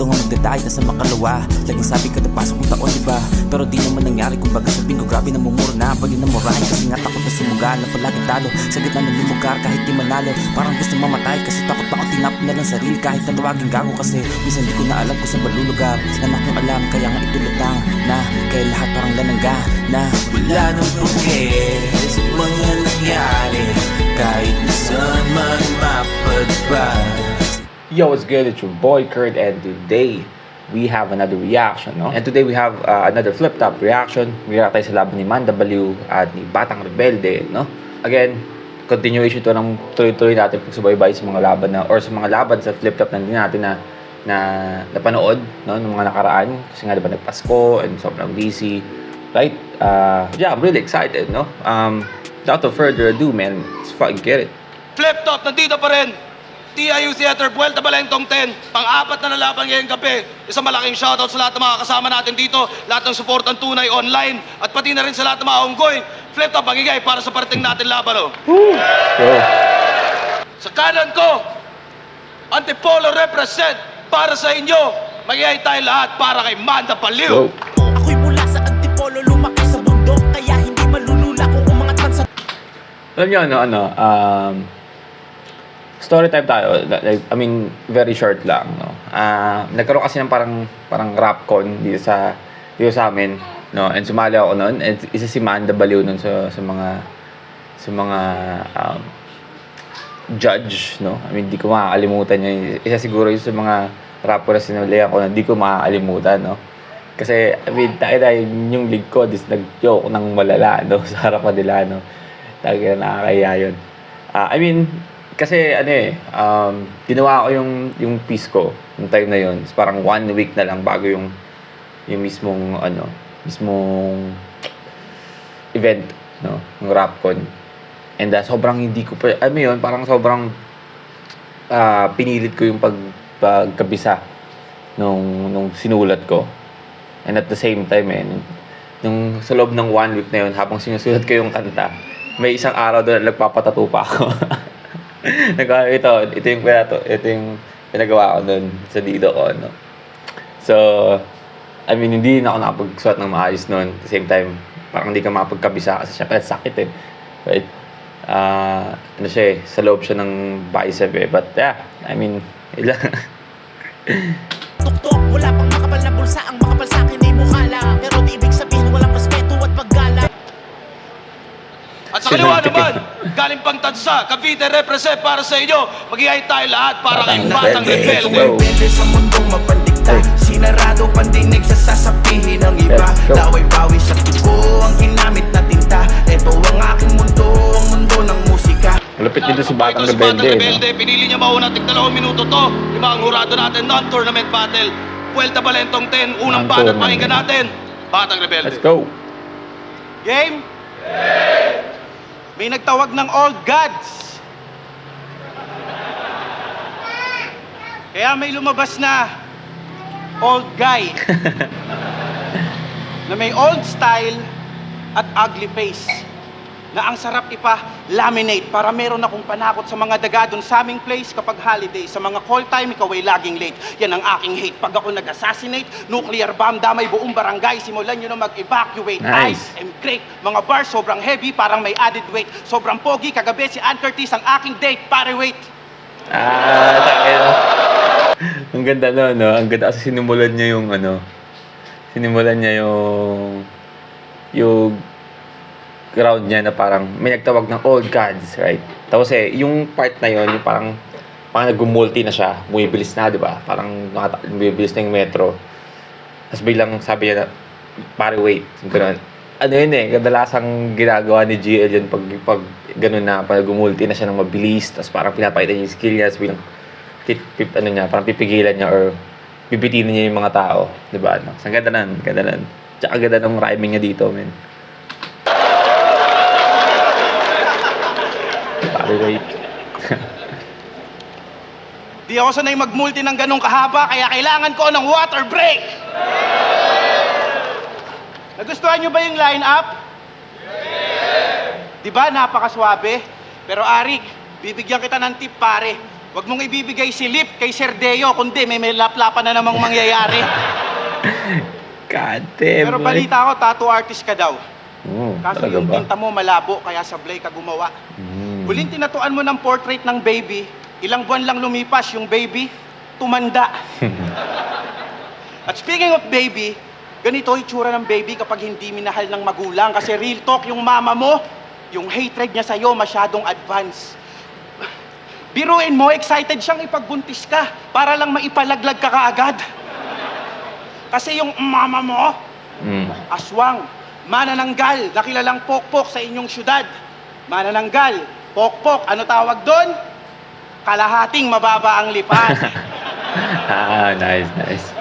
Gusto nga magdadahit na sa makalawa. Laging sabi ka na pasok ng taon, diba? Pero di naman nangyari. Kung baga sabihin ko, grabe na mumura na. Bali na murahin kasi nga takot na sumuga na palaging talo. Sa gitna ng lumugar kahit di manalo. Parang gusto mamatay kasi takot ako tinap na lang sarili. Kahit na tawagin gago kasi minsan di ko na alam kung saan malulugar. Anak kong alam kaya nga itulutang na kaya lahat parang lanangga na wala nang pagkes mga nangyari kahit nasan man mapadbas. Yo, what's good? It's your boy Kurt, and today we have another reaction, no? And today we have another flip-top reaction. React tayo sa laban ni Manda Baliw at ni Batang Rebelde, no? Again, continuation to ng tuloy-tuloy natin pagsubaybay sa mga laban na, or sa mga laban sa flip-top na din natin na napanood, no? Ng mga nakaraan. Kasi nga diba nagpasko and sobrang busy, right? Yeah, I'm really excited, no? Without further ado, man, let's fucking get it. Flip-top, nandito pa rin. TIU Theater, Puelta Balentong 10. Pang-apat na nalaban ngayong gabi. Isang malaking shoutout sa lahat ng mga kasama natin dito. Lahat ng supportang tunay online. At pati na rin sa lahat ng mga ongoing. Flip-top, magigay para sa parating natin laban. Oh. Sa kanan ko, Antipolo represent para sa inyo. Magigay tayo lahat para kay Manda Baliw. Ako'y mula sa Antipolo, lumaki sa bundok. Kaya hindi malulula kung umangat man sa... Alam nyo, story time tayo. Like, I mean, very short lang, no. Nagkaroon kasi ng parang rap con dito sa amin, no. And sumali ako noon. And isa si Manda Baliw noon sa mga judge, no. I mean, di ko makakalimutan niya. Isa siguro yung sa mga rapper na sinalihan ko na di ko makakalimutan, no. Kasi, I mean, tayo yung league ko, nag-joke ng malala, no, sa harapan nila, no. Talaga nakakahiya yun. I mean, kasi ginawa ko yung piece ko yung time na yun. Parang 1 week na lang bago yung mismong event, no, yung Rapcon. And sobrang hindi ko pa yun, parang sobrang pinilit ko yung pagkabisa nung sinulat ko. And at the same time, nung sa loob ng 1 week na yun, habang sinusulat ko yung kanta, may isang araw doon nagpapatato pa ako. ito yung pinagawa ko doon sa dito ko, no. So, I mean, hindi na ako nakapagsuot ng maayos noon. At the same time, parang hindi ka makapagkabisa kasi syempre sakit right? Sa loob siya ng bicep but yeah, I mean, ilang Tuktok, wala pang makapal na bulsa. Ang makapal sa akin ay mukha lang. Pero di ibig sabihin walang respeto at paggala. At sa kaliwa naman, galing pang Tansa, Cavite represent para sa inyo. Magigay tayo lahat para kay Batang Rebelde. Rebelde sa mundong mapandikta. Sinarado pandinig sa sasabihin ng iba. Laway bawi sa tuko ang ginamit na tinta. Ito ang aking mundo, ang mundo ng musika. malupit dito si Batang Si Rebelde, Batang Rebelde, pinili niya mauna, tig 2 minuto to. Yung mga hurado natin, non-tournament battle. Puelta Balentong 10, unang banat, pakinggan natin. Batang Rebelde. Let's go. Game? May nagtawag ng old gods. Kaya may lumabas na old guy na may old style at ugly face na ang sarap ipa-laminate para meron akong panakot sa mga daga dun sa aming place kapag holiday. Sa mga call time, ikaw ay laging late. Yan ang aking hate. Pag ako nag-assassinate, nuclear bomb, damay buong barangay, simulan nyo na mag-evacuate. Nice. Ice and great. Mga bars sobrang heavy, parang may added weight. Sobrang pogi, kagabi si Ann Curtis ang aking date. Pare, wait. Tayo. Ang ganda no? Ang ganda kasi sinimulan niya yung ground niya na parang may nagtawag ng old gods, right? Tapos yung part na yon yung parang nag-multi na siya, bumibilis na, di ba? Parang bumibilis na yung metro. Tapos biglang sabi niya na, pare wait, gano'n. Kadalasang ginagawa ni GL yun pag gano'n na, pag nag-multi na siya ng mabilis, tapos parang pinapakita niya yung skill niya, tapos biglang parang pipigilan niya or bibitinin niya yung mga tao, di ba? No? So, ang ganda nun. Tsaka ganda ng rhyming niya dito, men. Wait. Di ako sanay mag-multi ng ganong kahaba, kaya kailangan ko ng water break. Nagustuhan nyo ba yung line-up? Di ba napakaswabe? Pero Arik, bibigyan kita ng tip, pare. Huwag mong ibibigay si Lip kay Sir Deo, kundi may laplapan na namang mangyayari. God damn, Pero boy. balita ko, tattoo artist ka daw. Kaso Talaga yung ba? tinta mo malabo, kaya sablay ka gumawa. Huling tinatuan mo ng portrait ng baby, ilang buwan lang lumipas yung baby, tumanda. At speaking of baby, ganito itsura ng baby kapag hindi minahal ng magulang. Kasi real talk, yung mama mo, yung hatred niya sa'yo masyadong advance. Biruin mo, excited siyang ipagbuntis ka para lang maipalaglag ka kaagad. Kasi yung mama mo, aswang, manananggal, nakilalang pokpok sa inyong syudad. Manananggal, pokpok, ano tawag doon? Kalahating mababa ang lipas. Nice.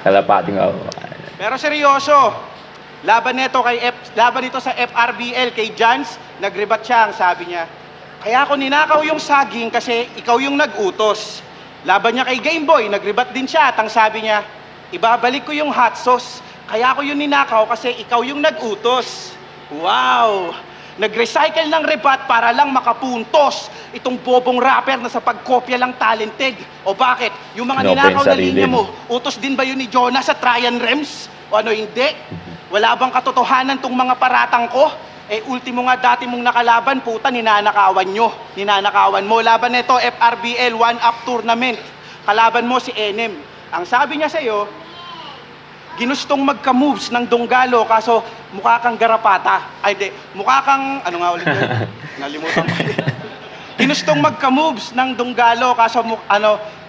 Kalapating ako. Pero seryoso, laban nito sa FRBL kay Jans, nagrebat siya, ang sabi niya. Kaya ako ninakaw yung saging kasi ikaw yung nag-utos. Laban niya kay Gameboy, nagrebat din siya at ang sabi niya, ibabalik ko yung hot sauce. Kaya ako yung ninakaw kasi ikaw yung nag-utos. Wow! Nag-recycle ng rebat para lang makapuntos. Itong bobong rapper na sa pagkopya lang talented. O bakit? Yung mga Kinopya ninakaw yung na sarili linya mo. mo, utos din ba yun ni Jonah sa Tryon Rems? O ano hindi? Wala bang katotohanan tong mga paratang ko? Eh, ultimo nga dati mong nakalaban, puta, ninanakawan nyo. Ninanakawan mo. Laban nito, FRBL 1-up tournament. Kalaban mo si Enem. Ang sabi niya sa'yo, ginustong magka-moves ng Donggalo, kaso mukha kang garapata. Ay, di, mukha kang, ano nga ulit yun? Nalimutan ko. Ginustong magka-moves ng Donggalo, kaso,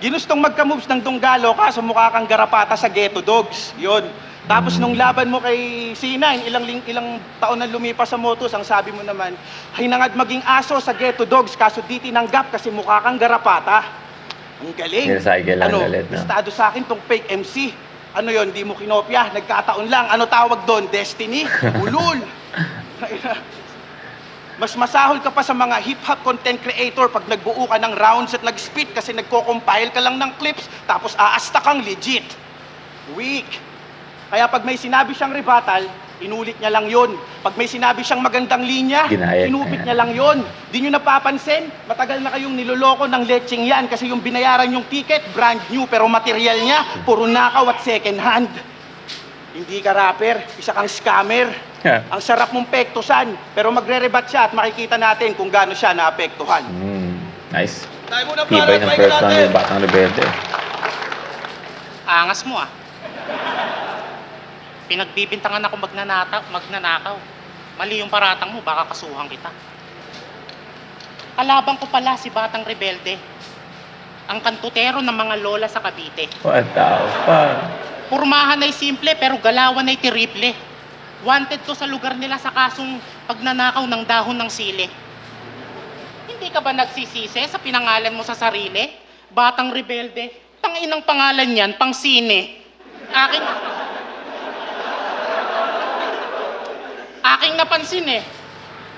ginustong magka-moves ng Donggalo, kaso mukha kang garapata sa Ghetto Dogs. Yun. Tapos nung laban mo kay C9, ilang taon na lumipas sa Motos, ang sabi mo naman, hinangad maging aso sa Ghetto Dogs, kaso di tinanggap kasi mukha kang garapata. Ang galing. Nirecycle lang ulit, no? Estado sa akin tong fake MC. Ano yon, di mo kinopya, nagkataon lang. Ano tawag doon? Destiny? Ulul. Mas masahol ka pa sa mga hip-hop content creator pag nagbuo ka ng rounds at nag-spit kasi nagko-compile ka lang ng clips tapos aasta kang legit. Weak. Kaya pag may sinabi siyang rebuttal, inulit niya lang yon. Pag may sinabi siyang magandang linya, Ginaya. inupit niya lang yon. Di nyo napapansin, matagal na kayong niloloko ng lecheng yan kasi yung binayaran yung ticket, brand new, pero material niya, puro nakaw at second hand. Hindi ka rapper, isa kang scammer. Ang sarap mong pektusan, pero magre-rebat siya at makikita natin kung gaano siya naapektuhan. Nice. Tayo muna, Tibay ng first round yung Batang Rebelde. Angas mo ah. Pinagbibintangan ako magnanakaw. Mali yung paratang mo, baka kasuhan kita. Kalaban ko pala si Batang Rebelde. Ang kantutero ng mga lola sa Cavite. What the fuck? Purmahan ay simple pero galawan ay triple. Wanted to sa lugar nila sa kasong pagnanakaw ng dahon ng sili. Hindi ka ba nagsisisi sa pinangalan mo sa sarili? Batang Rebelde. Tanginang pangalan yan, pang sine. Aking napansin eh.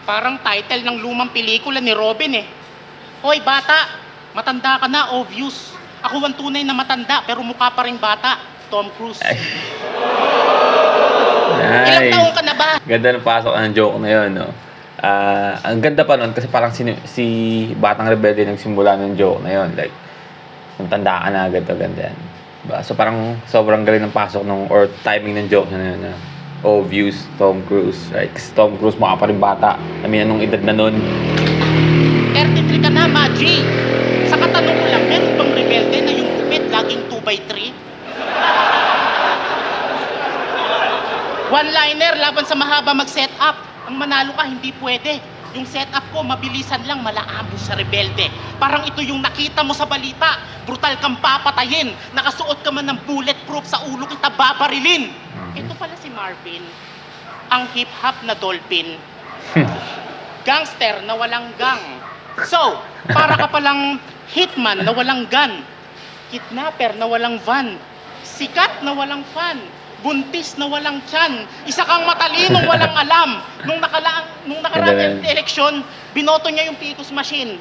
Parang title ng lumang pelikula ni Robin eh. Hoy bata, matanda ka na, obvious. Ako ang tunay na matanda pero mukha pa rin bata. Tom Cruise. Ilang taong ka na ba? Ganda ng pasok ng joke na yun, no? Ang ganda pa nun kasi parang si Batang Rebelde nagsimula ng joke na yun. Like, kung tanda ka na agad, ganda yan. Diba? So parang sobrang galing ng pasok or timing ng joke na yun. Obvious, Tom Cruise. Right? Kasi Tom Cruise mukha pa rin bata. I mean, anong edad na nun? 33 ka na, Maji. Sa katanong ko lang, meron bang rebelde na yung gupit laging 2x3? One-liner laban sa mahaba mag-set up. Ang manalo ka, hindi pwede. Yung setup ko, mabilisan lang, malaabo sa rebelde. Parang ito yung nakita mo sa balita. Brutal kang papatayin. Nakasuot ka man ng bulletproof sa ulo kita babarilin. Ito pala si Marvin. Ang hip-hop na dolphin. Gangster na walang gang. So, para ka palang hitman na walang gun. Kidnapper na walang van. Sikat na walang fan. Buntis na walang tiyan. Isa kang matalinong walang alam. Nung nakaraan yung eleksyon, binoto niya yung Picos machine.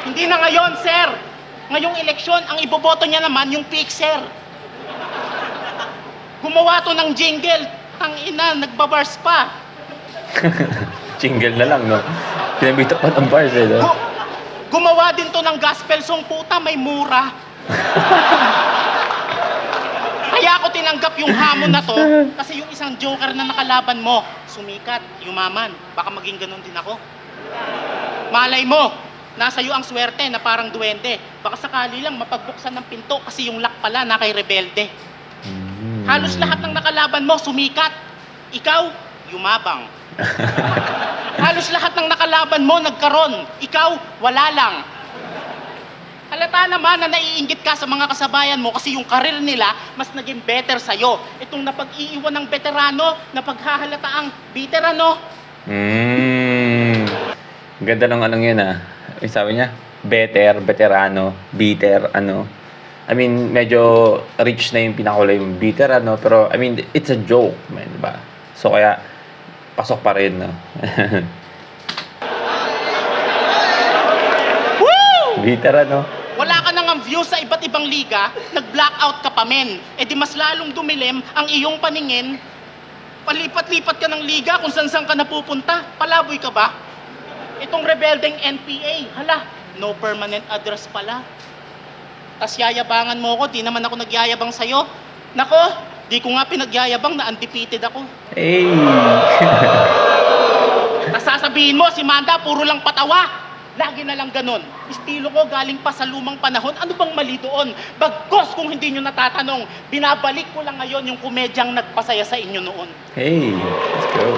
Hindi na ngayon, sir. Ngayong eleksyon, ang iboboto niya naman yung Pixer. Gumawa to ng jingle. Tangina, nagbabars pa. Jingle na lang, no? Pinabita pa ng bars, eh, no? Gumawa din to ng gospel song, puta, may mura. Kaya ako tinanggap yung hamon na to kasi yung isang joker na nakalaban mo, sumikat, yumaman. Baka maging ganun din ako. Malay mo, nasa iyo ang swerte na parang duwende. Baka sakali lang mapagbuksan ng pinto kasi yung lock pala na kay rebelde. Halos lahat ng nakalaban mo, sumikat. Ikaw, yumabang. Halos lahat ng nakalaban mo, nagkaroon. Ikaw, wala lang. Halata naman na naiinggit ka sa mga kasabayan mo kasi yung karir nila mas naging better sa'yo. Itong napag-iiwan ng veterano, napaghahalata ang veterano. Ganda ng anong yun ah. Yung sabi niya, better, veterano, bitter, ano. I mean, medyo rich na yung pinakulay yung bitter, ano. Pero, I mean, it's a joke, man, diba? So, kaya, pasok pa rin, no? Woo! Bitter, ano. Wala ka nang ang view sa iba't ibang liga, nag-blackout ka pa men. E di mas lalong dumilim ang iyong paningin. Palipat-lipat ka ng liga kung saan ka napupunta. Palaboy ka ba? Itong rebeldeng NPA, hala, no permanent address pala. Tas yayabangan mo ko, di naman ako nagyayabang sa'yo. Nako, di ko nga pinagyayabang na undefeated ako. Hey! Tas sasabihin mo, si Manda, puro lang patawa. Lagi na lang ganun. Estilo ko galing pa sa lumang panahon. Ano bang mali doon? Bagkos kung hindi nyo natatanong. Binabalik ko lang ngayon yung komedyang nagpasaya sa inyo noon. Hey! Let's go!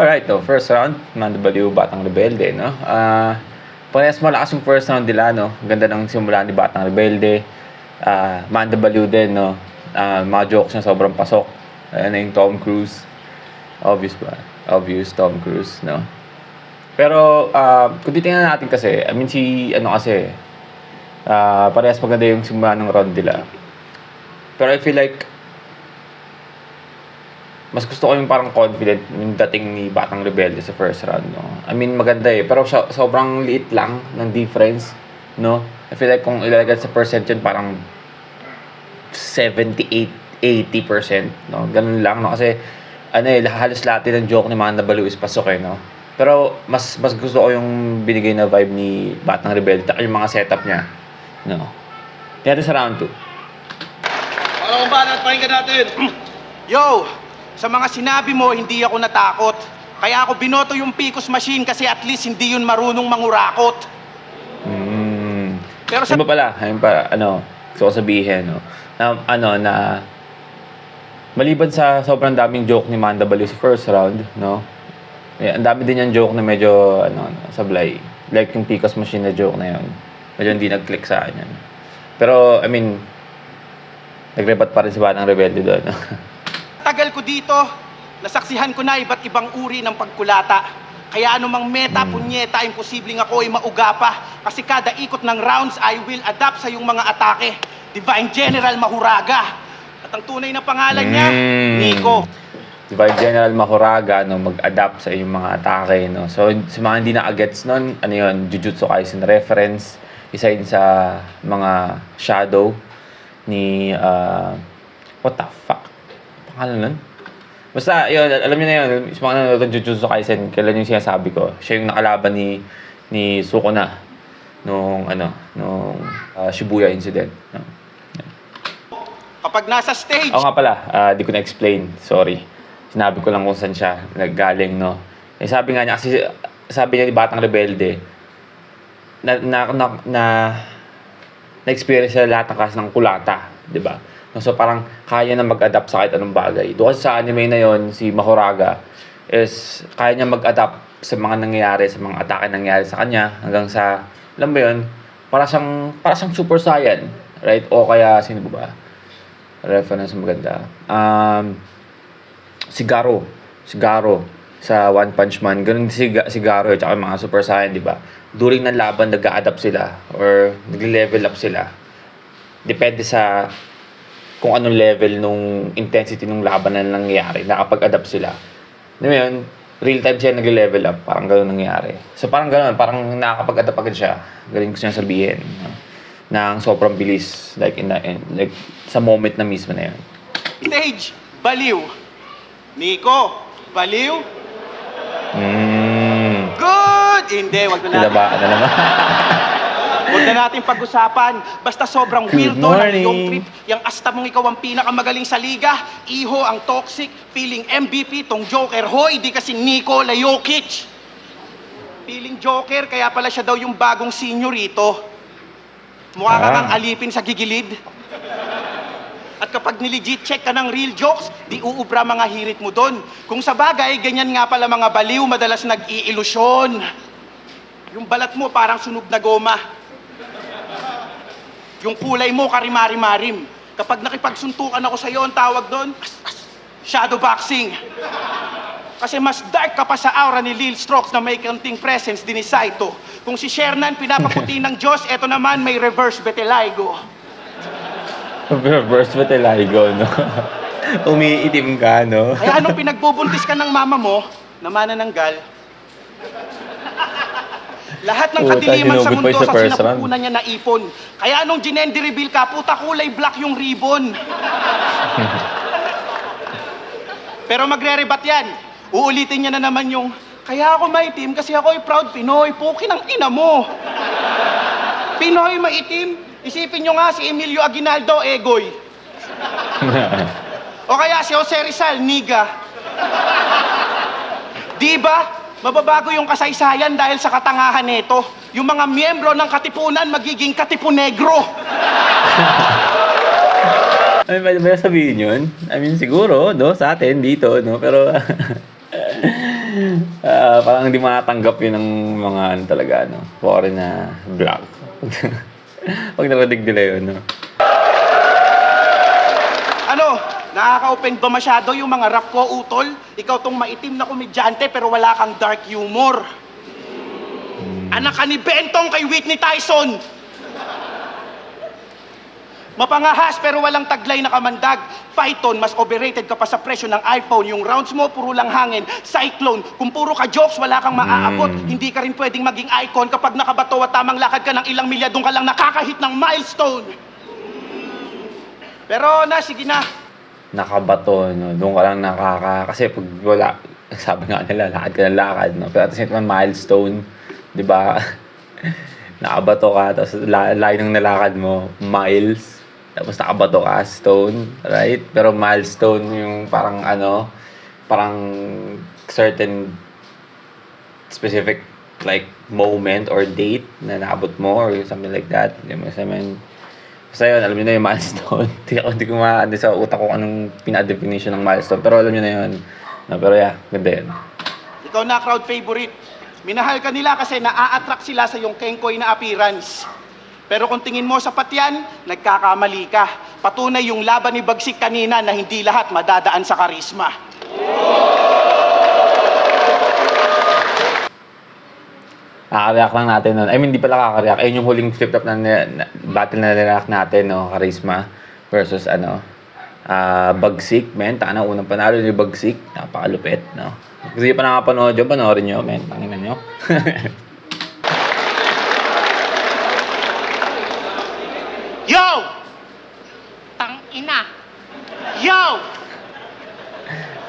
Alright, no, first round, Manda Baliw, Batang Rebelde, no? Parehas malakas yung first round nila, no? Ganda ng simula ni Batang Rebelde. Manda Baliw din, no? Mga jokes na sobrang pasok. Ayan na yung Tom Cruise. Obvious ba? Obvious, Tom Cruise, no? Pero, kung titingnan natin kasi, I mean, parehas maganda yung simula ng round nila. Pero I feel like, mas gusto ko yung parang confident yung dating ni Batang Rebelde sa first round, no? I mean, maganda eh. Pero sobrang liit lang ng difference, no? I feel like kung ilalagay sa percent yun, parang 78-80%, no? Ganun lang, no? Kasi, halos lahat din ng joke ni Manda Baliw is pasok eh, no? Pero, mas gusto ko yung binigay na vibe ni Batang Rebelde at yung mga setup niya, no? Kaya sa round 2. Para kung paano at pakinggan natin. Yo! Sa mga sinabi mo, hindi ako natakot. Kaya ako binoto yung Picos machine kasi at least hindi yun marunong mangurakot. Pero sa... Ano pala? Gusto ko sabihin, no? Na maliban sa sobrang daming joke ni Manda Baliw sa first round, no? Ang dami din yung joke na medyo, sablay. Like yung Picos machine na joke na yun. Medyo hindi nag-click sa akin yun. Pero, I mean, nagrebat pa rin si Batang Rebelde doon, no? Tagal ko dito, nasaksihan ko na iba't ibang uri ng pagkulata. Kaya anumang meta, punyeta, imposibleng ako ay mauga pa. Kasi kada ikot ng rounds, I will adapt sa iyong mga atake. Divine General Mahuraga. At ang tunay na pangalan niya, Nico. Divine General Mahuraga, no, mag-adapt sa iyong mga atake, no. So, sa mga hindi na-agets nun, Jujutsu Kaisen reference. Isa yun sa mga shadow ni, what the fuck? Pangalan nun? Basta, yun, alam niyo na yun, sa mga nanonood ng Jujutsu Kaisen, kailan yung sinasabi ko, siya yung nakalaban ni Sukuna nung Shibuya incident. No? Kapag nasa stage, Oo nga pala, di ko na-explain, sorry. Sinabi ko lang kung saan siya naggaling, no? Sabi nga niya, kasi sabi niya ni Batang Rebelde, na-experience siya lahat ng klase ng kulata, di ba? So parang kaya na mag-adapt sa kahit anong bagay. Doon kasi sa anime na yon, si Mahuraga is kaya niya mag-adapt sa mga nangyayari, sa mga atake nangyayari sa kanya hanggang sa, alam mo yun, para siyang Super Saiyan, right? O kaya sino ba? Reference maganda. Si Garo sa One Punch Man. Ganun si Garo at mga Super Saiyan, di ba? During ng laban, nag-a-adapt sila or nag-level up sila. Depende sa kung anong level nung intensity nung laban na nangyayari, nakapag-adapt sila. Alam mo yun, real time siya nag-level up, parang gano'n nangyayari. So parang gano'n, parang nakakapag-adapt agad siya. Galing ko siya sabihin. Nang sobrang bilis, like sa moment na mismo na yun. stage, Baliw. Nico, Baliw. Good Hindi, wag na natin. Tinabaan na naman. Huwag na natin pag-usapan. Basta sobrang Good weirdo ng morning. iyong trip. Yang asta mong ikaw ang pinakamagaling sa liga. Iho ang toxic. Feeling MVP tong Joker. Hoy, di kasi Nikola Jokic. Feeling Joker, kaya pala siya daw yung bagong senior rito. Mukha ka kang alipin sa gigilid. At kapag nilegit check ka ng real jokes, di uubra mga hirit mo doon. Kung sa bagay, ganyan nga pala mga baliw, madalas nag-iilusyon. Yung balat mo parang sunog na goma. Yung kulay mo, karimari-marim. Kapag nakipagsuntukan ako sa'yo, ang tawag doon, shadow boxing. Kasi mas dark ka pa sa aura ni Lil Strokes na may counting presence din ni Saito. Kung si Shernan pinapaputi ng Diyos, eto naman may reverse vitiligo. Reverse vitiligo, no? Umiitim ka, no? Kaya anong pinagbubuntis ka ng mama mo, na manananggal, lahat ng Puta, kadiliman sa hinugot pa mundo yung sa sa first sinapupunan niya na ipon. Kaya anong gender reveal ka, puta kulay black yung ribbon. Pero magre-rebat yan. Uulitin niya na naman yung, kaya ako maitim kasi ako'y proud Pinoy. Pukin ang ina mo. Pinoy maitim? Isipin nyo nga si Emilio Aguinaldo, Egoy. O kaya si Jose Rizal, Niga. Diba? Mababago yung kasaysayan dahil sa katangahan nito. Yung mga miyembro ng Katipunan magiging Katipunegro. Ay, pwede ba sabihin yun? I mean, siguro, no? Sa atin, dito, no? Pero, parang hindi makatanggap yun ng mga, ano talaga, no? Foreign na vlog. Pag narinig nila yun, no? Ano? Nakaka-open ba masyado yung mga rap ko, utol? Ikaw tong maitim na komedyante pero wala kang dark humor. Anak ka ni Bentong kay Whitney Tyson. Mapangahas pero walang taglay na kamandag. Python, mas overrated ka pa sa presyo ng iPhone. Yung rounds mo, puro lang hangin. Cyclone, kung puro ka jokes, wala kang maaabot. Hindi ka rin pwedeng maging icon kapag nakabato at tamang lakad ka ng ilang milya, doon ka lang nakakahit ng milestone. Pero na, sige na. Nakabato, no? Doon ka lang kasi pag wala, sabi nga nila, lakad ka ng lakad, no? Pero at the same time, milestone, di ba? Nakabato ka, tapos layo ng nalakad mo, miles, tapos nakabato ka, stone, right? Pero milestone, yung parang parang certain specific like moment or date na naabot mo or something like that. Di mo sabihin, basta yun, alam nyo na yung milestone. Hindi ko maano sa utak ko anong pina-definition ng milestone. Pero alam nyo na yun. No, pero yeah, ganda yun. Ikaw na crowd favorite. Minahal ka nila kasi naa-attract sila sa yung kengkoy na appearance. Pero kung tingin mo sapat yan, nagkakamali ka. Patunay yung laban ni Bagsik kanina na hindi lahat madadaan sa karisma. Kaka-react lang natin nun. I mean, di pala kaka-react. Ayun yung huling flip-flop na battle na react natin, no? Charisma versus Bagsik, men. Taka na unang panalo ni Bagsik. Napakalupit, no? Kasi pa nakapanood yun, panoorin nyo, men. Panginan nyo. Yo! Tang ina. Yo!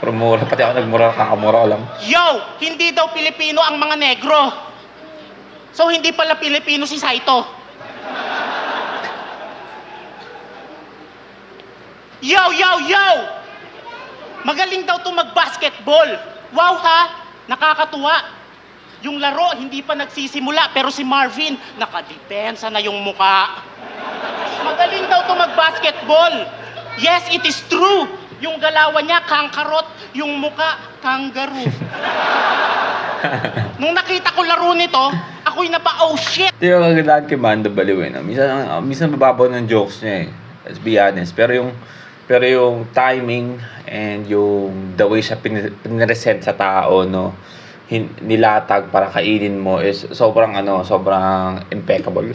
Pero mura, pati ako nagmura, kakamura ko lang. Yo! Hindi daw Pilipino ang mga negro. So hindi pala Pilipino si Saito. Yo, yo, yo! Magaling daw to mag-basketball. Wow ha! Nakakatuwa. Yung laro hindi pa nagsisimula pero si Marvin nakadepensa na yung muka. Magaling daw to mag-basketball. Yes, it is true. Yung galawan niya kangkarot, yung muka kangaroo. Nung nakita ko laro nito, ako'y oh shit! Ito yung kagandaan kay Mando Baliw, no? Minsan mababaw ng jokes niya, eh. Let's be honest. Pero yung timing and yung the way siya pinresent sa tao, no? Nilatag para kainin mo is sobrang impeccable.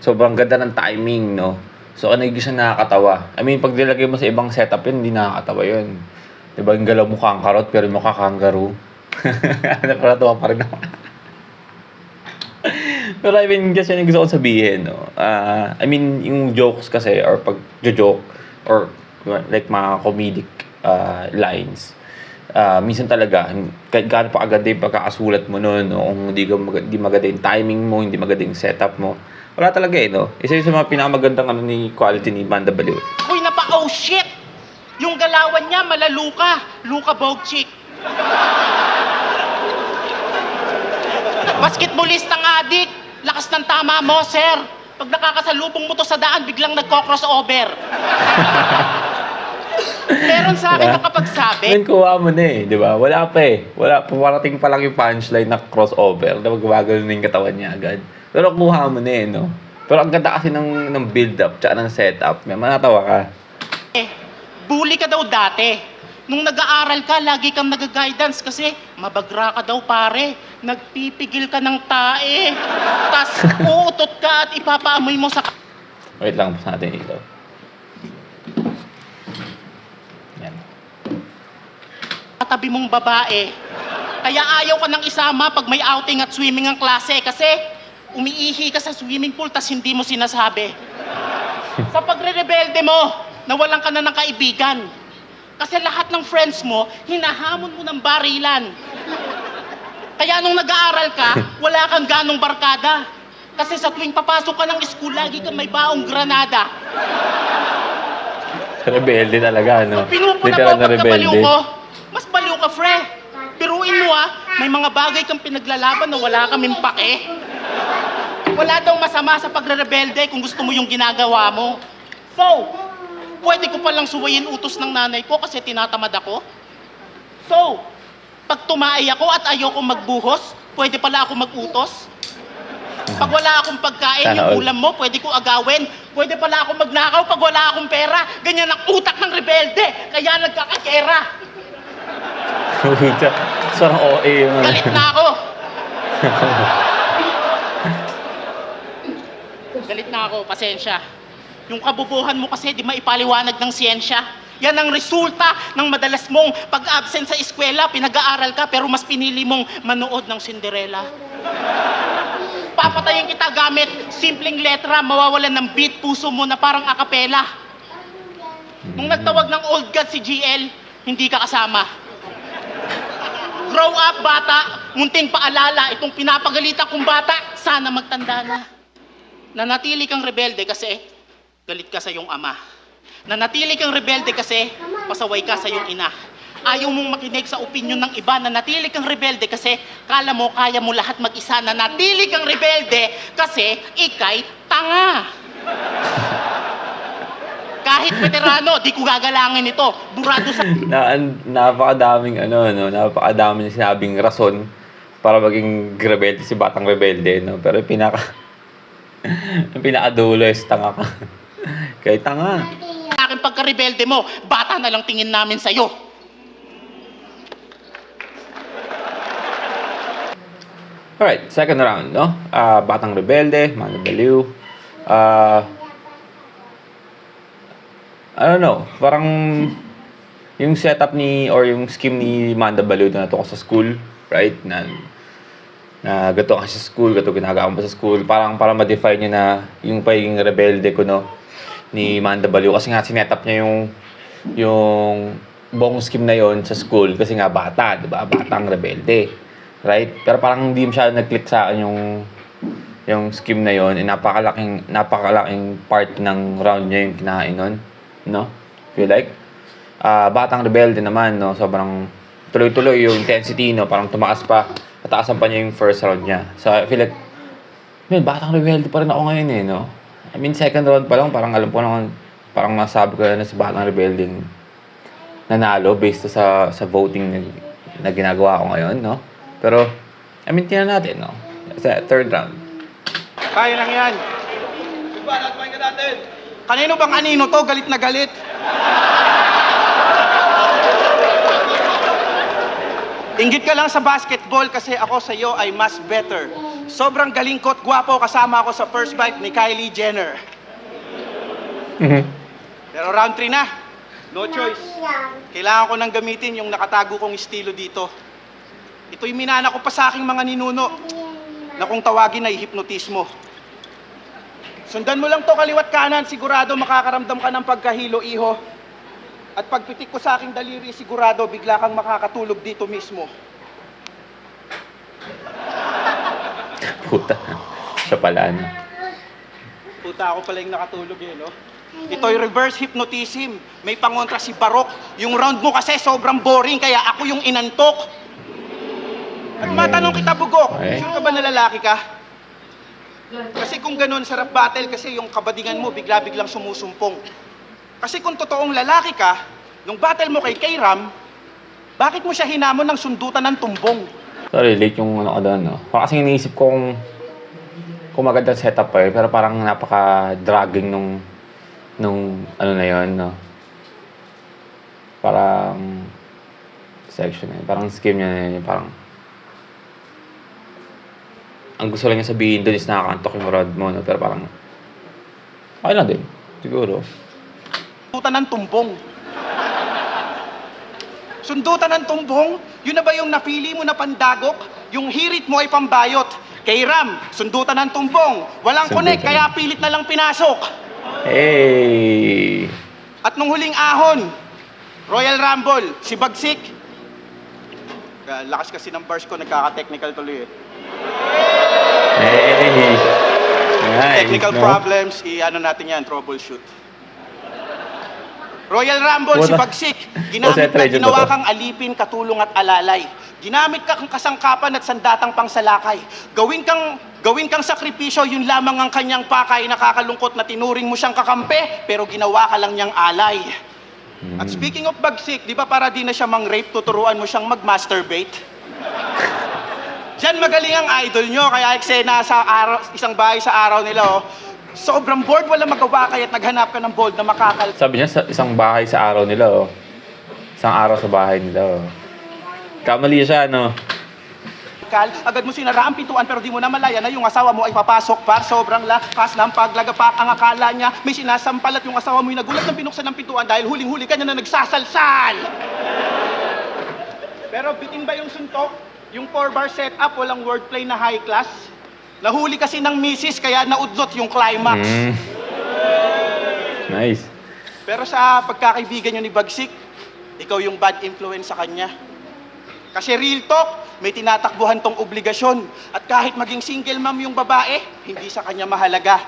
Sobrang ganda ng timing, no? So, hindi siya nakakatawa. I mean, pag nilagay mo sa ibang setup yun, hindi nakakatawa yun. Diba, yung galaw mo kangkarot, pero yung mukha kangaroo. Nakaratawa pa rin ako. Pero I mean, kasi yung gusto kong sabihin, no? I mean, yung jokes kasi, or pag-joke, or like mga comedic lines, minsan talaga, kahit gaano pa agad yung pagkakasulat mo nun, o kung hindi maganda yung timing mo, hindi maganda yung setup mo, wala talaga eh, no? Isa yun sa mga pinakamagandang ni quality ni Manda Baliw. Uy, oh shit! Yung galawan niya, malaluka. Luka Bogchik. Basketballistang adik. Lakas ng tama mo, sir. Pag nakakasalubong mo to sa daan, biglang nagko-crossover. Meron sa akin nakapagsabi. Ngayon kuha mo na eh, di ba? Wala pa eh. Wala, pumarating pa lang yung punchline na crossover na magwagalo na yung katawan niya agad. Pero kuha mo na eh, no? Pero ang ganda kasi ng build-up tsaka ng setup. May manatawa ka. Bully ka daw dati. Nung nag-aaral ka, lagi kang nag-guidance kasi mabagra ka daw pare. Nagpipigil ka ng tae. Tas uutot ka at ipapaamoy mo sa Wait lang, basta natin ito. Yan. katabi mong babae. Kaya ayaw ka nang isama pag may outing at swimming ang klase kasi umiihi ka sa swimming pool tas hindi mo sinasabi. Sa pagre-rebelde mo, nawalan ka na ng kaibigan. Kasi lahat ng friends mo, hinahamon mo ng barilan. Kaya nung nag-aaral ka, wala kang ganong barkada. Kasi sa tuwing papasok ka ng school, lagi kang may baong granada. Rebelde talaga, no? Pinupuna Literal mo na pag nabaliw rebelde. ko. Mas baliw ka, fre. Biruin mo may mga bagay kang pinaglalaban na wala kaming pake. Wala daw masama sa pagre-rebelde kung gusto mo yung ginagawa mo. So, pwede ko palang suwayin utos ng nanay ko kasi tinatamad ako. So, pag tumaay ako at ayoko magbuhos, pwede pala ako mag-utos. Pag wala akong pagkain, Sana yung all. ulam mo, pwede ko agawin. Pwede pala ako magnakaw pag wala akong pera. Ganyan ang utak ng rebelde. Kaya nagkakakera. Puta, sarang OA yung ano. Galit na ako. Galit na ako, pasensya. Yung kabubuhan mo kasi di maipaliwanag ng siyensya. Yan ang resulta ng madalas mong pag-absent sa eskwela, pinag-aaral ka pero mas pinili mong manood ng Cinderella. Papatayin kita gamit simpleng letra, mawawalan ng beat, puso mo na parang akapela. Nung nagtawag ng old god si GL, hindi ka kasama. Grow up, bata. Munting paalala, itong pinapagalitan kong bata, sana magtanda na. Nanatili kang rebelde kasi galit ka sa iyong ama. Nanatili kang rebelde kasi pasaway ka sa iyong ina. Ayaw mong makinig sa opinyon ng iba. Nanatili kang rebelde kasi kala mo kaya mo lahat mag-isa. Nanatili kang rebelde kasi ikay tanga. Kahit veterano, di ko gagalangin ito. Burado sa... Napakadaming napakadaming sinabing rason para maging rebelde si Batang Rebelde, no? Pero yung pinakadulo is tanga ka. Kaya tanga. aking pagka-rebelde mo, bata na lang tingin namin sa'yo. Alright, second round, no? Batang Rebelde, Manda Baliw. I don't know, parang yung setup or yung scheme ni Manda Baliw na natuko sa school, right? Na gato ka sa school, gato ginagawa mo sa school, parang para ma-define niya na yung pagiging rebelde ko, no? Ni Manda Baliw. Kasi nga sinetap niya yung buong scheme na yon sa school kasi nga bata, di ba? Batang rebelde. Right? Pero parang hindi masyado nag-click sa akin yung scheme na yon. Napakalaking part ng round niya yung kinain nun. No? Feel like? Batang rebelde naman, no? Sobrang tuloy-tuloy yung intensity, no? Parang tumaas pa. Nataasan pa niya yung first round niya. So, I feel like, man, batang rebelde pa rin ako ngayon eh, no? I mean, second round pa lang, parang alam ko naman, parang masabi ko na si batang rebelde nanalo based sa voting na ginagawa ko ngayon, no? Pero, I mean, tingnan natin, no? Sa third round. Kaya lang yan. Kanino bang anino to? Galit na galit. Inggit ka lang sa basketball kasi ako sa iyo ay mas better. Sobrang galing ko at gwapo kasama ako sa first bite ni Kylie Jenner. Pero round 3 na. No choice. Kailangan ko nang gamitin yung nakatago kong estilo dito. Ito'y minana ko pa sa aking mga ninuno na kung tawagin ay hipnotismo. Sundan mo lang to kaliwat kanan, sigurado makakaramdam ka ng pagkahilo, iho. At pagpitik ko sa aking daliri, sigurado bigla kang makakatulog dito mismo. Puta. Siya pala, ano. Puta, ako pala yung nakatulog eh, no? Ito'y reverse hypnotism. May pangontra si Barok. Yung round mo kasi sobrang boring, kaya ako yung inantok. At matanong kita, Bugok, Okay. sure ka ba na lalaki ka? Kasi kung ganun, sarap battle kasi yung kabadingan mo bigla-biglang sumusumpong. Kasi kung totoong lalaki ka, nung battle mo kay Kayram, bakit mo siya hinamon ng sundutan ng tumbong? Sorry, late yung ano ko doon, no? Parang kasi iniisip kong magandang setup eh, pero parang napaka-dragging nung ano na yon, no? Parang section eh, parang scheme niya na yun, parang ang gusto lang niya sabihin doon is nakakantok yung rod mo, no? Pero parang okay lang din, siguro. Sundutan ng tumbong. Sundutan ng tumbong? Yun na ba yung napili mo na pandagok? Yung hirit mo ay pambayot. Kay Ram, sundutan ng tumbong. Walang Sundutan. connect, kaya pilit na lang pinasok. Hey! At nung huling ahon, Royal Rumble, si Bagsik. Lakas kasi ng bars ko, nagkaka-technical tuloy eh. Hey! Nice, Technical no? problems, i-ano natin yan, troubleshoot. Royal Rumble, si Wala. Bagsik. Ginamit Concentrate na yun ginawa ba to? kang alipin, katulong at alalay. Ginamit ka kang kasangkapan at sandatang pangsalakay. Gawin kang sakripisyo, yun lamang ang kanyang pakay. Nakakalungkot na tinuring mo siyang kakampi, pero ginawa ka lang niyang alay. At speaking of Bagsik, di ba para di na siya mang-rape, tuturuan mo siyang mag-masturbate? Diyan magaling ang idol nyo, kaya eksena sa isang bahay sa araw nila, oh. Sobrang bored, wala magawa, kaya't naghanap ka ng bold na makakal. Sabi niya sa isang bahay sa araw nila, oh. Isang araw sa bahay nila, oh. Kamali siya, no? Agad mo sinara ang pintuan pero di mo na malaya na yung asawa mo ay papasok par sobrang lakas ng paglagapak. Ang akala niya may sinasampal at yung asawa mo ay nagulat ng pinuksan ng pintuan dahil huling-huli ka niya na nagsasalsal. Pero bitin ba yung suntok? Yung 4-bar setup, walang wordplay na high class. Nahuli kasi ng misis kaya naudlot yung climax. Nice. Pero sa pagkakaibigan niyo ni Bagsik, ikaw yung bad influence sa kanya. Kasi real talk, may tinatakbuhan tong obligasyon. At kahit maging single mom yung babae, hindi sa kanya mahalaga.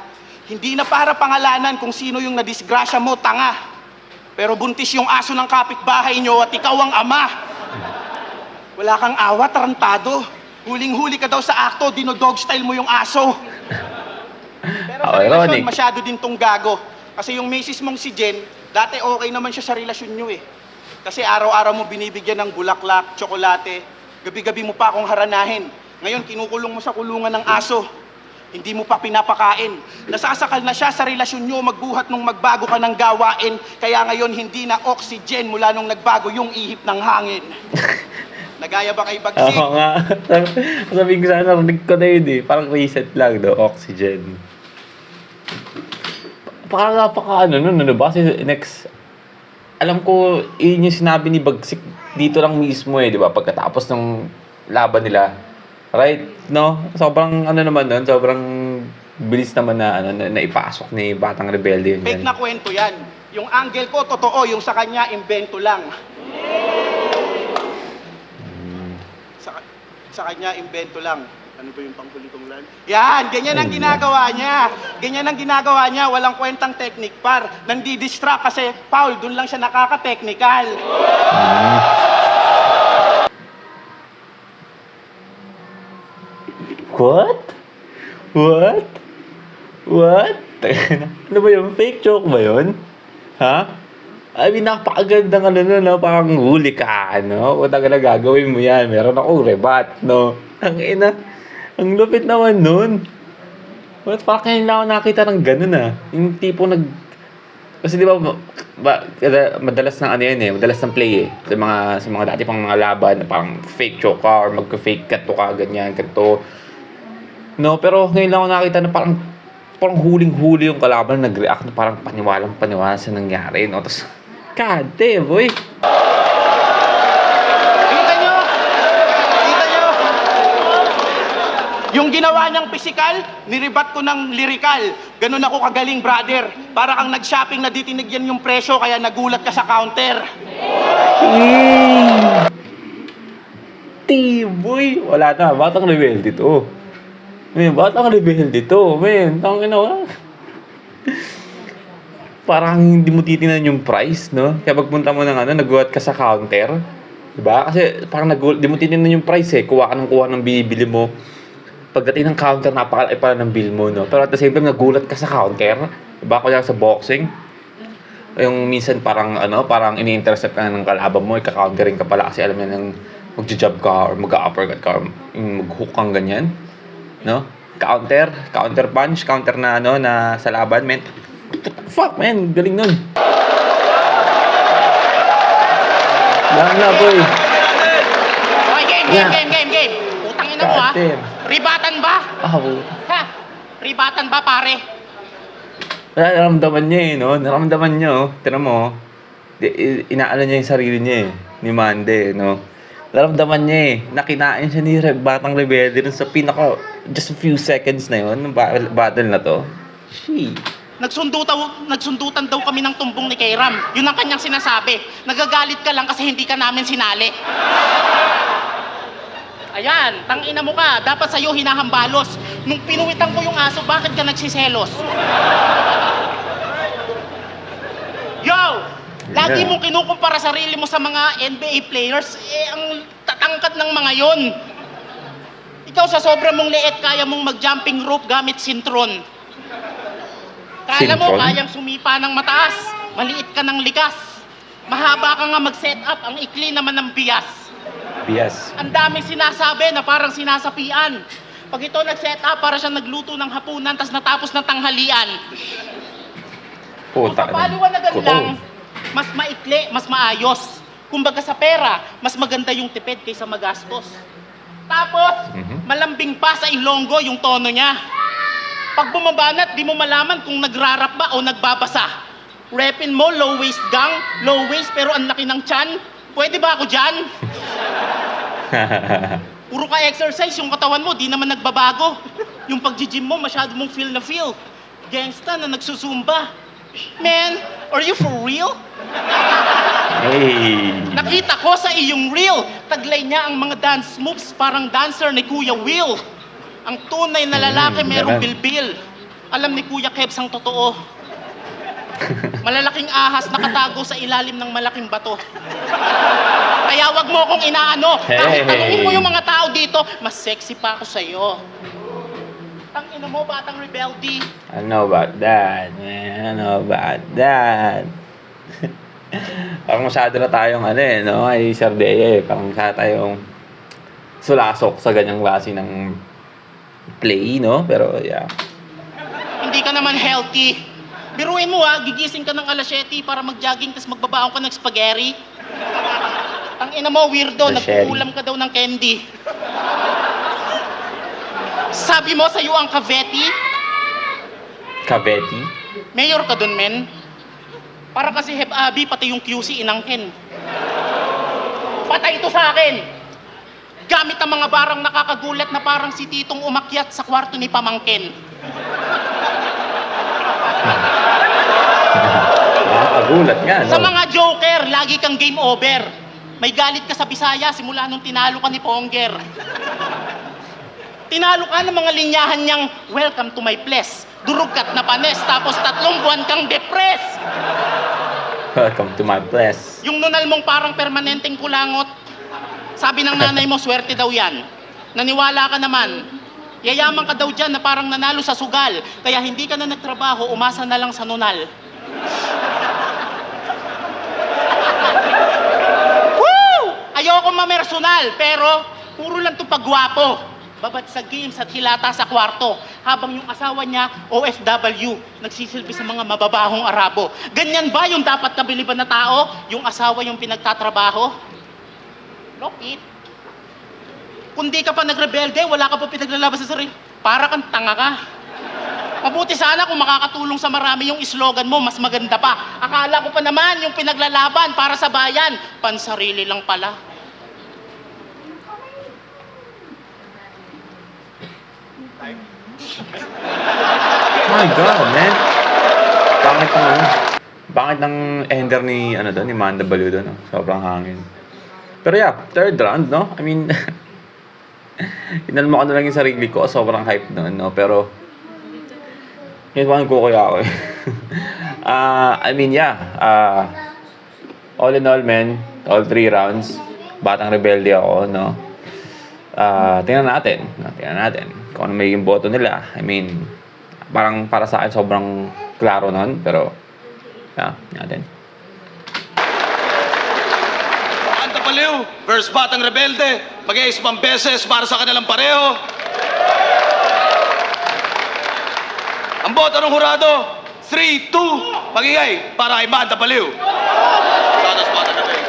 Hindi na para pangalanan kung sino yung nadisgrasya mo, tanga. Pero buntis yung aso ng kapitbahay nyo at ikaw ang ama. Wala kang awa, tarantado. Huling-huli ka daw sa akto, dinodog style mo yung aso. Pero sa relasyon, Ironic. masyado din tong gago. Kasi yung misis mong si Jen, dati okay naman siya sa relasyon nyo eh. Kasi araw-araw mo binibigyan ng bulaklak, tsokolate, gabi-gabi mo pa akong haranahin. Ngayon, kinukulong mo sa kulungan ng aso. Hindi mo pa pinapakain. Nasasakal na siya sa relasyon nyo, magbuhat nung magbago ka ng gawain. Kaya ngayon, hindi na oxygen mula nung nagbago yung ihip ng hangin. Nagaya ba kay Bagsik? Oo nga. Sabi ko sana, narinig ko na yun eh. Parang reset lang do, oxygen. Parang napaka ano ba? Kasi next, alam ko, yun yung sinabi ni Bagsik dito lang mismo eh, di ba? Pagkatapos ng laban nila. Right? No? Sobrang ano naman nun, sobrang bilis naman na, na ipasok ni Batang Rebelde yun. Fake na kwento yan. Yung angle ko, totoo. Yung sa kanya, invento lang. Sa kanya, invento lang. Ano ba yung pangkulitong lan? Yan! Ganyan ang ginagawa niya. Ganyan ang ginagawa niya. Walang kwentang technique par. Nandi-distract kasi, Paul, dun lang siya nakaka-technical. What? What? What? Ano ba yun? Fake joke ba yun? Ha? I mean, napakagandang ano nun, no? Parang huli ka, no? Kung taga na gagawin mo yan, meron akong rebat, no? Ang ina, ang lupit naman nun. What? Parang kaya lang ako nakita ng ganun, ah. Yung tipo kasi di ba, madalas ng ano yan eh, madalas ng play eh. Sa mga dati pang mga laban, parang fake joke ka, or magka-fake cut ka, ganyan, ganito. No, pero ngayon lang ako nakita na parang huling-huli yung kalaban na nag-react na parang paniwalang-paniwala sa nangyari, no? Tapos, God damn, boy! Kita nyo? Kita nyo? Yung ginawa niyang physical, niribat ko ng lyrical. Ganun ako kagaling, brother. Para kang nag-shopping na di tinigyan yung presyo, kaya nagulat ka sa counter. Tiboy! Wala na, batang rebelde to. Men, batang rebelde to. Men, tangin na wala. Parang hindi mo titinan yung price, no? Kaya pagpunta mo ng nagulat ka sa counter. Diba? Kasi parang di mo titinan yung price eh. Kuha ng binibili mo. Pagdating ng counter, napakalaki pala ng bill mo, no? Pero at the same time, nagulat ka sa counter. Diba? Kaya sa boxing. Yung minsan parang ini-intercept ka ng kalaban mo, ika-countering ka pala kasi alam niya nang magja-jab ka or mag-uppercut ka or mag-hook kang ganyan. No? Counter punch, counter na na sa laban, man. Fuck, man, galing nun. Lang na, boy. Okay, game. Utang ina mo, ha? Goddamn. Ribatan ba? Ha? Ribatan ba, pare? Naramdaman niya eh, no? Naramdaman niya, oh. Tignan mo, oh. Inaano niya yung sarili niya eh. Ni Mande, no? Naramdaman niya eh. Nakinain siya ni Batang Rebelde dun sa just a few seconds na yun, ng battle na to. Shit. Nagsundutan daw kami ng tumbong ni Kairam. Yun ang kanyang sinasabi. Nagagalit ka lang kasi hindi ka namin sinali. Ayan, tangina mo ka. Dapat sa'yo hinahambalos. Nung pinuwitan ko yung aso, bakit ka nagsiselos? Yo! Lagi mong kinukumpara sarili mo sa mga NBA players, ang tatangkad ng mga yon. Ikaw sa sobra mong liit, kaya mong mag-jumping rope gamit sintron. Kala mo, kayang sumipa ng mataas. Maliit ka ng likas. Mahaba ka nga mag-set up, ang ikli naman ng bias. Bias. Ang daming sinasabi na parang sinasapian. Pag ito nag-set up, para siya nagluto ng hapunan, tas natapos na tanghalian. Puta Ang kapaliwanagan lang, mas maikli, mas maayos. Kumbaga sa pera, mas maganda yung tipid kaysa magastos. Tapos, malambing pa sa Ilonggo yung tono niya. Pag bumabanat, di mo malaman kung nagrarap ba o nagbabasa. Repin mo, low waist gang, low waist pero ang laki ng tiyan. Pwede ba ako dyan? Puro ka exercise, yung katawan mo, di naman nagbabago. Yung pag-gym mo, masyado mong feel na feel. Gangsta na nagsusumba. Man, are you for real? Hey. Nakita ko sa iyong reel, taglay niya ang mga dance moves parang dancer ni Kuya Will. Ang tunay na lalaki merong bilbil. Alam ni Kuya Kebs ang totoo. Malalaking ahas nakatago sa ilalim ng malaking bato. Kaya wag mo akong inaano. Kahit tanungin mo yung mga tao dito, mas sexy pa ako sa'yo. Tangina mo, batang rebelde. I know about that, man. I know about that. Parang masyado na tayong no? Ay, Sir Dea, parang masyado tayong sulasok sa ganyang klase ng play, no? Pero, yeah. Hindi ka naman healthy. Biruin mo gigising ka ng alas 7 para mag-jogging tapos magbabaon ka ng spaghetti. Ang ina mo, weirdo, nagkukulam ka daw ng candy. Sabi mo sa'yo ang Cavite? Cavite? Mayor ka dun, men. Para kasi Heb-Abi, pati yung QC inangkin. Patay ito sa akin. Gamit ang mga barang nakakagulat na parang si Titong umakyat sa kwarto ni Pamangkin. Nakakagulat nga, no? Sa mga joker, lagi kang game over. May galit ka sa Bisaya simula nung tinalo ka ni Ponger. Tinalo ka ng mga linyahan niyang, welcome to my place. Durugkat na panes, tapos 3 buwan kang depress. Welcome to my place. Yung nunal mong parang permanenteng kulangot. Sabi ng nanay mo, swerte daw yan. Naniwala ka naman. Yayaman ka daw dyan na parang nanalo sa sugal. Kaya hindi ka na nagtrabaho, umasa na lang sa nunal. Woo! Ayoko mamersonal, pero puro lang to pagwapo. Babad sa games at hilata sa kwarto. Habang yung asawa niya, OFW, nagsisilbi sa mga mababahong Arabo. Ganyan ba yung dapat kabiliban na tao? Yung asawa yung pinagtatrabaho? Look it. Kung di ka pa nagrebelde, wala ka pa pinaglalaban sa sarili. Para kang tanga ka. Mabuti sana kung makakatulong sa marami yung slogan mo, mas maganda pa. Akala ko pa naman yung pinaglalaban para sa bayan, pansarili lang pala. My God, man. Bakit ng ender ni, ni Manda Baliw doon, no? Sobrang hangin. Pero yeah, third round, no? I mean, inalma ko na lang yung sarili ko. Sobrang hype noon, no? Pero, yun ko kaya ako eh. I mean, yeah. All in all, man, all 3 rounds, Batang Rebelde ako, no? Tingnan natin kung ano magiging boto nila. I mean, parang para sa akin sobrang klaro nun, pero yeah, natin. Manda Baliw versus Batang Rebelde. Mag-iisipang beses para sa kanilang pareho. Ang boto ng hurado, 3-2. Magigay para kay Manda Baliw. Sadas Batang Rebelde.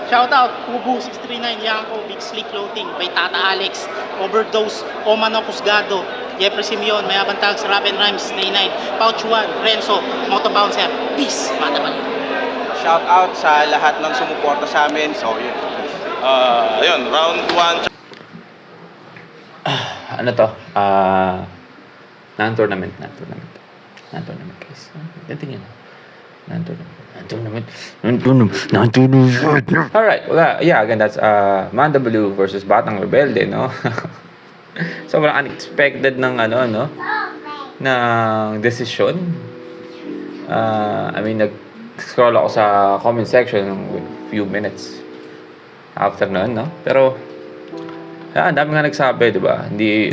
Shoutout, Kubu 639, Yanko, Big Slick Clothing, by Tata Alex, Overdose, Oman Pusgado, Jeffrey Simeon, Mayabang Tags, Raven Rhymes, 99, Pouch 1, Renzo, Moto Bouncer, Peace, Manda Baliw. Shout out sa lahat ng sumuporta sa amin. So, yun. Ayun, round 1. Ano to? Non-tournament guys. Tingnan. Non-tournament. Alright, well, yeah, again, that's Manda Baliw versus Batang Rebelde, no? Sobrang unexpected ng ng desisyon. I mean, nag-scroll ako sa comment section with few minutes after nun, no? Pero, ang dami nga nagsabi, di ba? Hindi,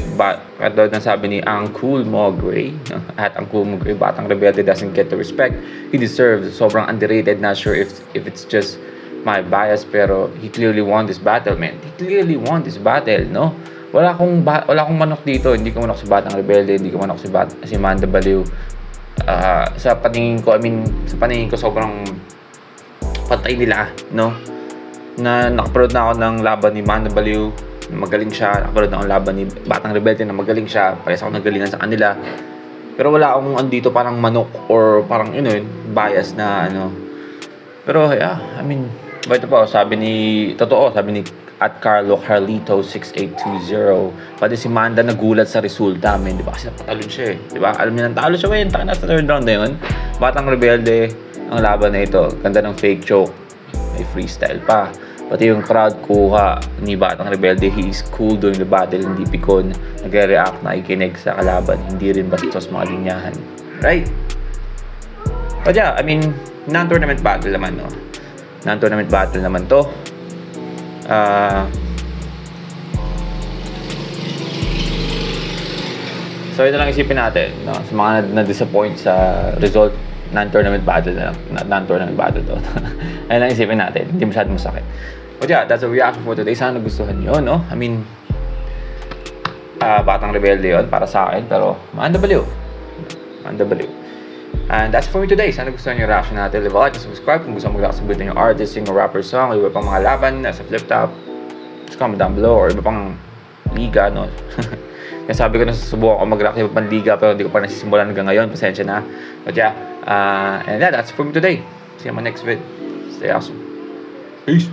katulad ng sabi ni Ang Cool Mo Gray, no? At Ang Cool Mo Gray, Batang Rebelde doesn't get the respect he deserves. Sobrang underrated. Not sure if it's just my bias, pero he clearly won this battle, man. He clearly won this battle, no? Wala akong manok dito. Hindi ko manok si Batang Rebelde, hindi ko manok si Manda Baliw. Sa paningin ko, sobrang patay nila, no? Na nakaprood na ako ng laban ni Manda Baliw, magaling siya. Nakaprood na ako ng laban ni Batang Rebelde na magaling siya. Parehas ako nagalingan sa kanila. Pero wala akong andito parang manok or parang bias na Pero yeah, I mean, ito po, sabi ni at Carlito 6820, pati si Manda nagulat sa resulta, men, di ba? Kasi napatalon siya eh, di ba? Alam niya nang talo siya, men, taka na sa third round na yun. Batang Rebelde, ang laban na ito, ganda ng fake choke, may freestyle pa. Pati yung crowd kuha ni Batang Rebelde, he is cool during the battle, hindi pikon, nagre-react, nakikinig sa kalaban, hindi rin bastos mga linyahan. Right? But yeah, I mean, non-tournament battle naman, no? Non-tournament battle naman to. So ito lang isipin natin, no? Sa mga na-disappoint sa result, non-tournament battle na lang. Non-tournament battle to. Ayun lang isipin natin, hindi masyadong masakit. But yeah, that's a reaction for today. Sana nagustuhan nyo, no? I mean, Batang Rebelde yun para sa akin, pero Manda Baliw. And that's for me today. Sana gusto nyo yung reaction natin. Leave a like and subscribe kung gusto mo mag-sabitin yung artist, singer, rapper, song, iba pang mga laban nasa flip top. Just comment down below, or iba pang liga, no? Kaya sabi ko na susubukan ko mag-react sa iba pang liga, pero hindi ko pa nasisimulan hanggang ngayon. Pasensya na. But yeah, and yeah, that's for me today. See you on my next vid. Stay awesome. Peace.